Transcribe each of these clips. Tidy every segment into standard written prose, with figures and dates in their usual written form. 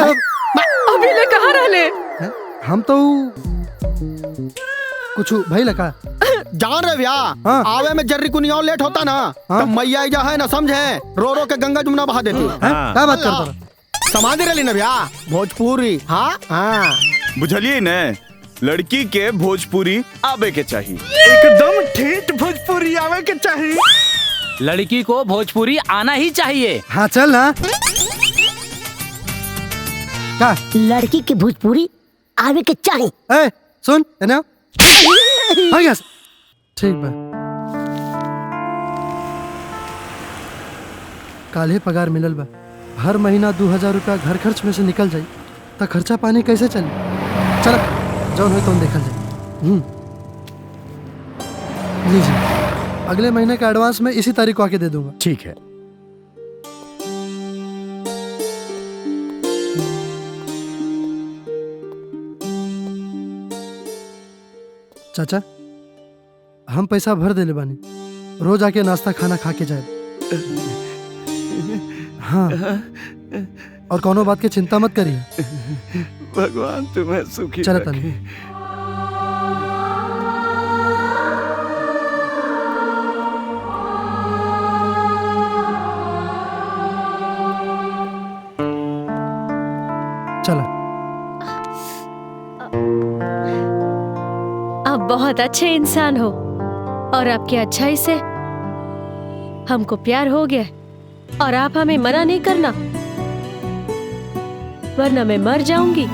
अभी ले कहाँ रहले? हम तो कुछ भाई लगा जान रहे भैया, आवे में जर्री कुनी और लेट होता ना तो मैया जा है ना समझे, रो रो के गंगा जमुना बहा देती। क्या बात करता? समाधि रही ना भैया भोजपुरी। हाँ हाँ बुझलिए न, लड़की के भोजपुरी आवे के चाहिए, एकदम ठेठ भोजपुरी आवे के चाहिए। लड़की को भोजपुरी आना ही चाहिए। हाँ चल ना। क्या? लड़की की भोजपुरी आवे के चाहिए। ए सुन है ना, ठीक बा। काले पगार मिलल बा, हर महीना 2000 रुपया घर खर्च में से निकल जाई तो खर्चा पानी कैसे चली? चल जौन हो तो देखल जाए। लीजिए, अगले महीने का एडवांस में इसी तारीख को आके दे दूंगा। ठीक है। चाचा, हम पैसा भर देले बानी, रोज आके नाश्ता खाना खा के जाए। हाँ, और कोनो बात की चिंता मत करिए। भगवान तुम्हें सुखी चलो रखे। तनी। चलो। आप बहुत अच्छे इंसान हो और आपकी अच्छाई से हमको प्यार हो गया, और आप हमें मना नहीं करना, वरना मैं मर जाऊंगी।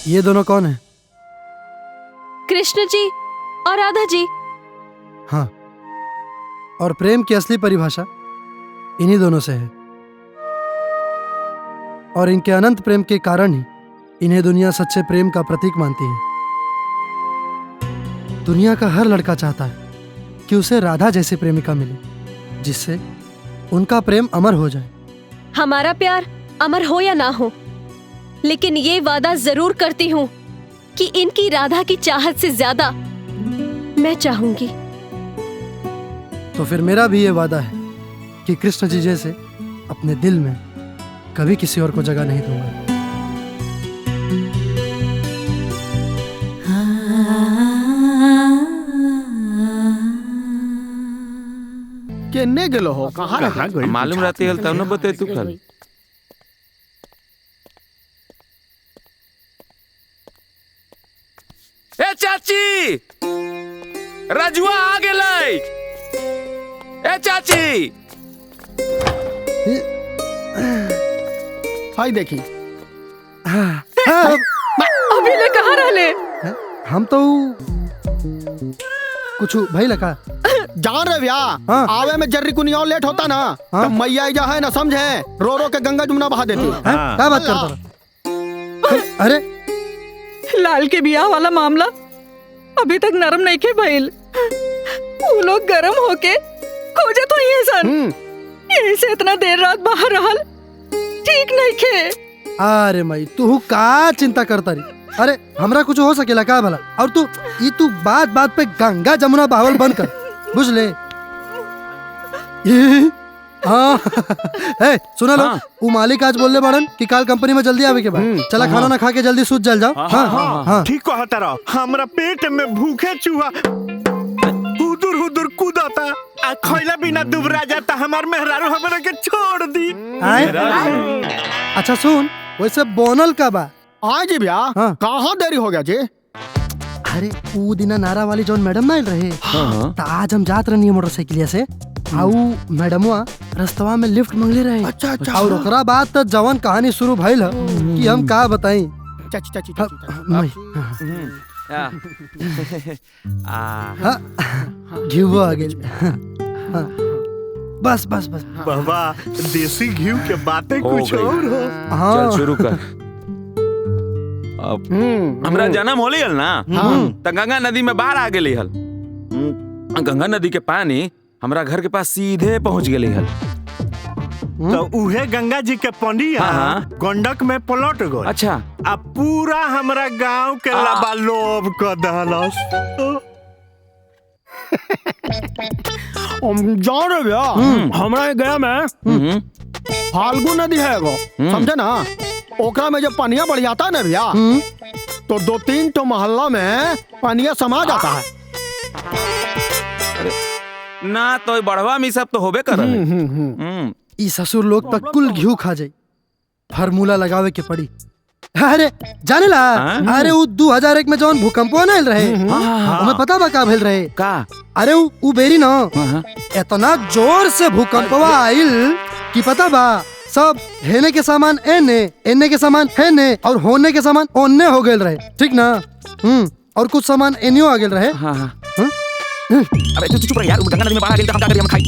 ये दोनों कौन है? कृष्ण जी और राधा जी। हाँ, और प्रेम की असली परिभाषा इन्हीं दोनों से है, और इनके अनंत प्रेम के कारण ही इन्हें दुनिया सच्चे प्रेम का प्रतीक मानती है। दुनिया का हर लड़का चाहता है कि उसे राधा जैसी प्रेमिका मिले, जिससे उनका प्रेम अमर हो जाए। हमारा प्यार अमर हो या ना हो, लेकिन ये वादा जरूर करती हूँ कि इनकी राधा की चाहत से ज्यादा मैं चाहूंगी। तो फिर मेरा भी ये वादा है कि कृष्ण जी जैसे अपने दिल में कभी किसी और को जगह नहीं दूंगा। केने गेलो हो? कहाँ रहे? मालूम रहती है तब न बते तू कल। ए चाची, राजुआ आ गेलै। ए चाची, हाय देखी। अभी ले कहाँ रहले? हम तो कुछ भाई लगा जान रहे भैया, आवे में जर्री कुनी और लेट होता ना तो मैया जा है ना समझे, रो रो के गंगा जमुना बहा देती। क्या बात करता? अरे लाल के बियाह वाला मामला अभी तक नरम नहीं के भइल। वो लोग गरम होके खोजे तो ये सन, यही से इतना देर रात बाहर रहल ठीक नहीं खे। अरे मई तू का चिंता करता रही? अरे हमरा कुछ हो सकेला का भला? और तू बात बात पे गंगा जमुना बहावल बंद कर, बुझ ले। सुना लो, वो मालिक आज बोलने बाड़न कि काल कंपनी में जल्दी आवे के बाद। चला खाना ना खा के जल्दी सूत जल जाओ। हाँ, ठीक कहता रहो। हमरा पेट में भूखे चूहा हुदुर हुदुर कूदता, आ खइला बिना दुबरा जाता। हमार मेहरारू हमरा के छोड़ दी। अच्छा सुन, वैसे बोनल का बा आज भैया कहाँ देरी हो गया जी? अरे वो दिना नारा वाली जौन मैडम ना रहे, तो आज हम जात रहनी मोटरसाइकिलिया से, आउ मैडमवा रस्तवा में लिफ्ट मांगले रहे। अच्छा अच्छा। और ओकरा बाद तो जवान कहानी शुरू भइल है कि हम का बताई। चाची चाची घिवा आ गेल। बस बस बस। बाबा देसी घी के बातें हो कुछ गई। और हो। हाँ चल शुरू कर। अब हमरा जन्म होली हल ना तो गंगा नदी में बाढ़ आ गई हल। गंगा नदी के पानी हमरा घर के पास सीधे पहुंच गई हल। तो उहे गंगा जी के पनिया हाँ। गंडक में पलट गए। अच्छा अब पूरा हमरा गांव के लबालोब कर दहलस। जान रे भैया हमरा गया में फाल्गु नदी है एगो, समझे ना? ओकरा में जब पनिया बढ़ जाता है ना भैया तो 2-3 तो मोहल्ला में पनिया समा जाता है। ना तो बढ़वा में सब तो होबे कर। ई ससुर लोग तक कुल घी खा जाई, फार्मूला लगावे के पड़ी। अरे जाने ला, अरे वो 2001 में जौन भूकंप आयल रहे, हमें पता बा का भेल रहे का? अरे वो बेरी ना इतना जोर से भूकंपवा आइल कि पता बा सब हेने के सामान एने के सामान हेने और होने के सामान ओने हो गए रहे, ठीक ना? और कुछ सामान एनियो आ गेल रहे। हाँ हाँ। अबे तू चुप रह यार, गंगा नदी में बाढ़ आ गई तो हम का करिए, हम खाई।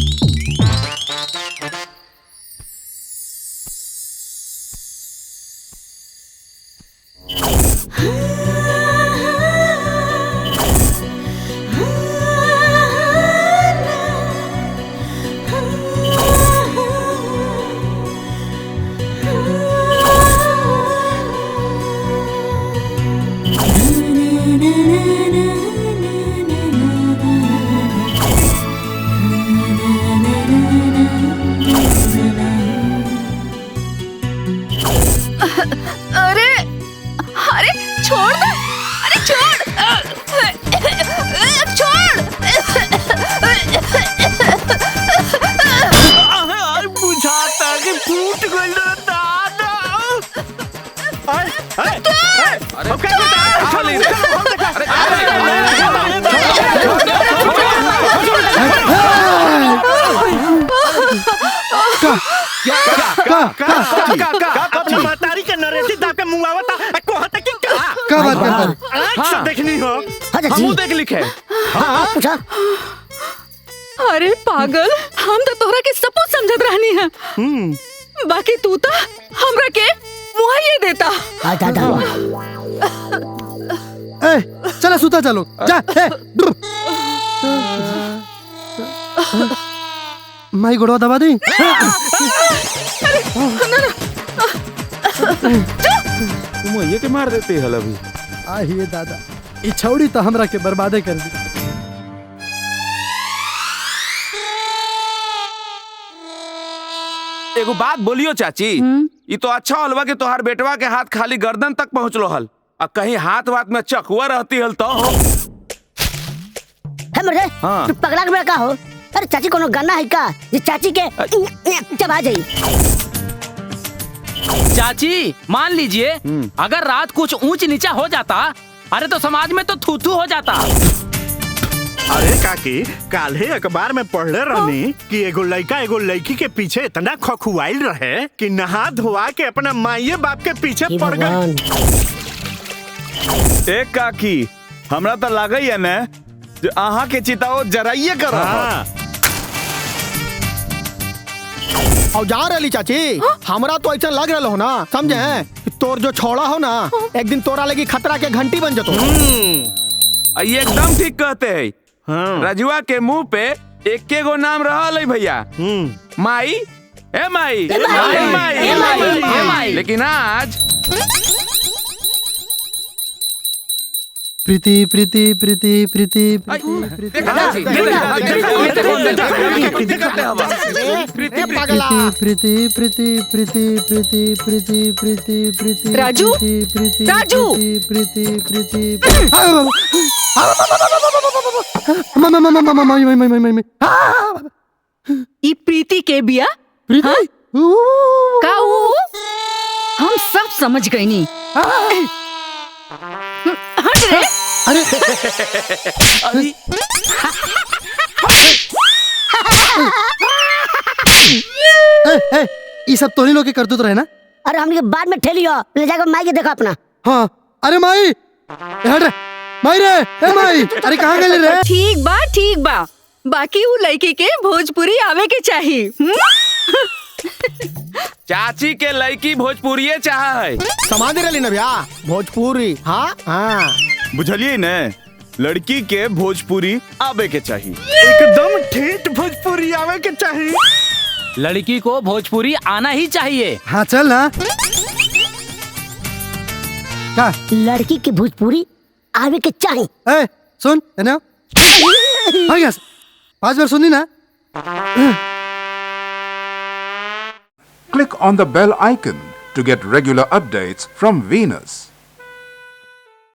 मातारी के नरेटी दाब के मुंगावता कहता कि का बात करता है? आँख से देखनी हो। हमू देख लिखे। पूछा अरे पागल, हम तो तोहरा के सपूत समझत रहनी है। बाकी तू तो हमरा के मुआये देता। ए, चला सुता चलो जा। माई गोड़वा दबा दी। तुम ये के मार देते हल अभी। आहिए दादा, ई छौड़ी तो हमरा के बर्बादे कर दी। एगो बात बोलियो चाची, ये तो अच्छा हलवा के तोहार बेटवा के हाथ खाली गर्दन तक पहुँचलो हल, और कहीं हाथ वाथ में चकुआ रहती हल तो हो। है मर्दे, हाँ। तू पगला के का हो? अरे चाची कोनो गाना है का ये चाची के जब आ जाई? चाची मान लीजिए अगर रात कुछ ऊंच नीचा हो जाता, अरे तो समाज में तो थू हो जाता। अरे काकी, काल्हे अखबार में पढ़ले रहनी कि एगो लड़का एगो लड़की के पीछे इतना खखुआइल रहे कि नहा धोआ के अपना माइये बाप के पीछे पड़ गए। एक काकी, हमरा तो लगे है न जो आहा के चिताओ जराइए कर रहा। और जा रही चाची, हमरा तो ऐसा लग रहा हो ना, समझे? तोर जो छोड़ा हो ना, एक दिन तोरा लगी खतरा के घंटी बन जतो। ये एकदम ठीक कहते हैं। रजुआ के मुंह पे एक गो नाम रहा भैया, माई। ए माई, माई। लेकिन आज प्रीति प्रीति प्रीति प्रीति राजू, राजू। ई प्रीति के बिया का ऊ? हम सब समझ गई नी। हट रे। अरे ये सब तोनी लोग के करतूत रहे ना? अरे हमने के बाद में ठेलियो, ले जाकर माई के देखो अपना। हाँ, अरे माई, हट रे, माई रे, ए माई, अरे कहाँ गए रे? ठीक बा। बाकी वो लड़की के भोजपुरी आवे के चाहिए। चाची के लड़की भोजपुरिये चाह है। समाधि रही ना भैया भोजपुरी। हाँ हाँ बुझलिए न, लड़की के भोजपुरी आवे के चाहिए। एकदम ठेठ भोजपुरी आवे के चाहिए। लड़की को भोजपुरी आना ही चाहिए। हाँ चल ना। क्या लड़की की भोजपुरी आवे के चाहिए। ए सुन है 5 बार सुनी ना। Click on the bell icon to get regular updates from Venus.